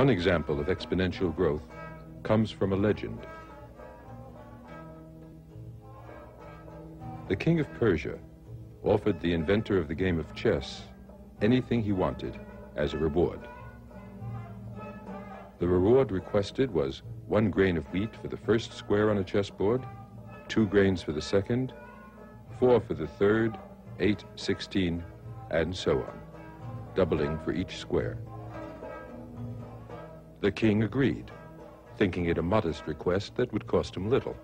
One example of exponential growth comes from a legend. The king of Persia offered the inventor of the game of chess anything he wanted as a reward. The reward requested was 1 grain of wheat for the first square on a chessboard, 2 grains for the second, 4 for the third, 8, 16, and so on, doubling for each square. The king agreed, thinking it a modest request that would cost him little.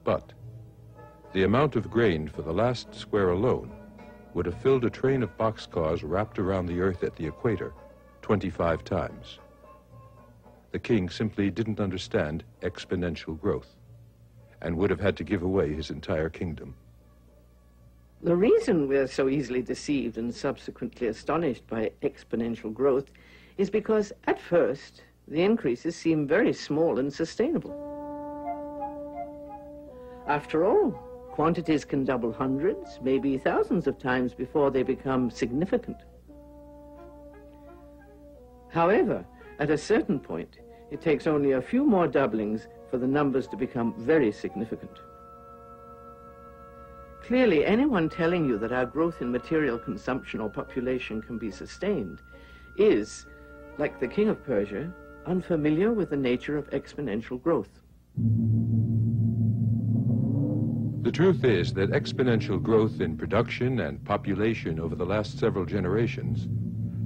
But the amount of grain for the last square alone would have filled a train of boxcars wrapped around the Earth at the equator 25 times. The king simply didn't understand exponential growth and would have had to give away his entire kingdom. The reason we're so easily deceived and subsequently astonished by exponential growth is because at first the increases seem very small and sustainable. After all, quantities can double hundreds, maybe thousands of times before they become significant. However, at a certain point, it takes only a few more doublings for the numbers to become very significant. Clearly, anyone telling you that our growth in material consumption or population can be sustained is, like the king of Persia, unfamiliar with the nature of exponential growth. The truth is that exponential growth in production and population over the last several generations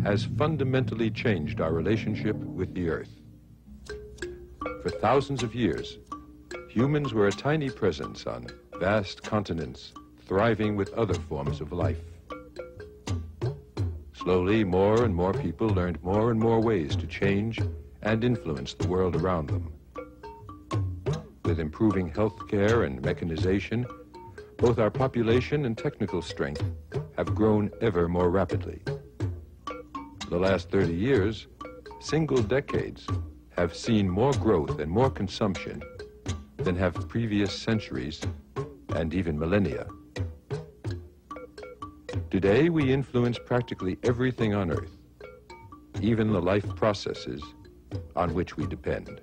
has fundamentally changed our relationship with the Earth. For thousands of years, humans were a tiny presence on vast continents, thriving with other forms of life. Slowly, more and more people learned more and more ways to change and influence the world around them. With improving healthcare and mechanization, both our population and technical strength have grown ever more rapidly. The last 30 years, single decades, have seen more growth and more consumption than have previous centuries and even millennia. Today, we influence practically everything on Earth, even the life processes on which we depend.